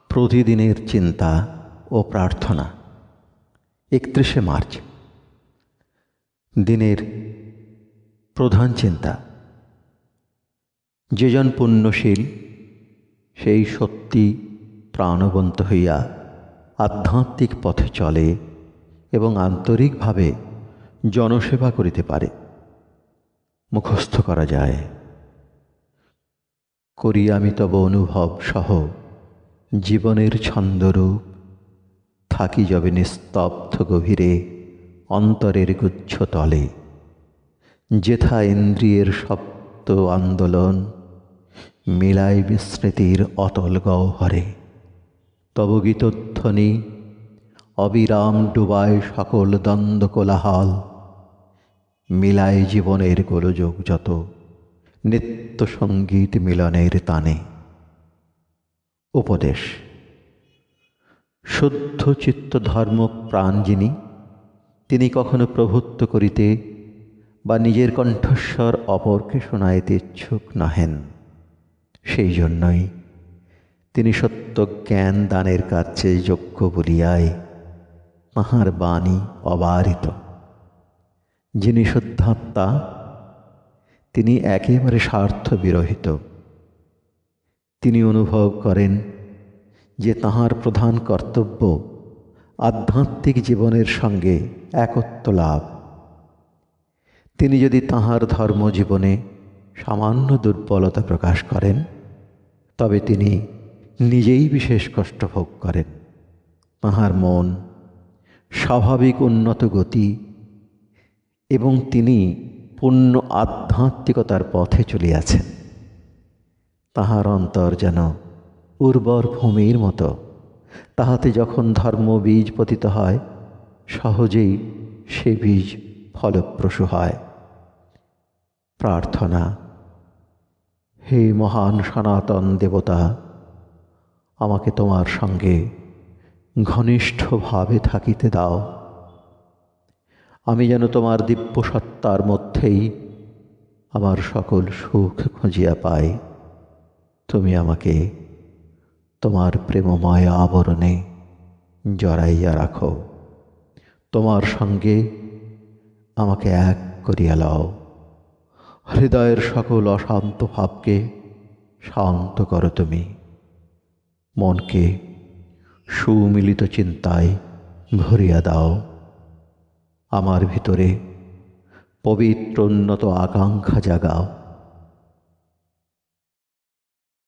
প্রতিদিনের চিন্তা ও প্রার্থনা। 31শে মার্চ। দিনের প্রধান চিন্তা, যেজন পুণ্যশীল সেই সত্যি প্রাণবন্ত হইয়া আধ্যাত্মিক পথে চলে এবং আন্তরিকভাবে জনসেবা করিতে পারে। মুখস্থ করা যায়। করি আমি তব অনুভব সহ জীবনের ছন্দরূপ, থাকি যবে নিস্তব্ধ গভীরে অন্তরের গুচ্ছ তলে, যেথা ইন্দ্রিয়ের শব্দ আন্দোলন মিলায় বিস্মৃতির অতল গহ্বরে। তব গীতধ্বনি অবিরাম ডুবায় সকল দ্বন্দ্ব কোলাহল, মিলায় জীবনের গোলযোগ যত নিত্য সঙ্গীত মিলনের তানে। উপদেশ, শুদ্ধ চিত্ত ধর্ম প্রাণ যিনি, তিনি কখনো প্রভুত্ব করিতে বা নিজের কণ্ঠস্বর অপরকে শোনাইতে ইচ্ছুক নহেন। সেই জন্যই তিনি সত্য জ্ঞান দানের কাছে যোগ্য বলিয়াই তাঁহার বাণী অবারিত। যিনি শুদ্ধাত্মা, তিনি একেবারে স্বার্থ বিরহিত। তিনি অনুভব করেন যে তাঁহার প্রধান কর্তব্য আধ্যাত্মিক জীবনের সঙ্গে একত্ব লাভ। তিনি যদি তাঁহার ধর্মজীবনে সামান্য দুর্বলতা প্রকাশ করেন, তবে তিনি নিজেই বিশেষ কষ্ট ভোগ করেন। তাঁহার মন স্বাভাবিক উন্নত গতি এবং তিনি পূর্ণ আধ্যাত্মিকতার পথে চলিয়াছেন। তাহার অন্তর যেন উর্বর ভূমির মতো, তাহাতে যখন ধর্ম বীজ পতিত হয়, সহজেই সে বীজ ফলপ্রসূ হয়। প্রার্থনা, হে মহান সনাতন দেবতা, আমাকে তোমার সঙ্গে ঘনিষ্ঠভাবে থাকিতে দাও। আমি যেন তোমার দিব্য সত্তার মধ্যেই আমার সকল সুখ খুঁজিয়া পাই। তুমি আমাকে তোমার প্রেমময় আবরণে জড়াইয়া রাখো। তোমার সঙ্গে আমাকে এক করিয়া লও। হৃদয়ের সকল অশান্ত ভাবকে শান্ত করো তুমি। মনকে সুমিলিত চিন্তায় ভরিয়া দাও। আমার ভিতরে পবিত্র উন্নত আকাঙ্ক্ষা জাগাও।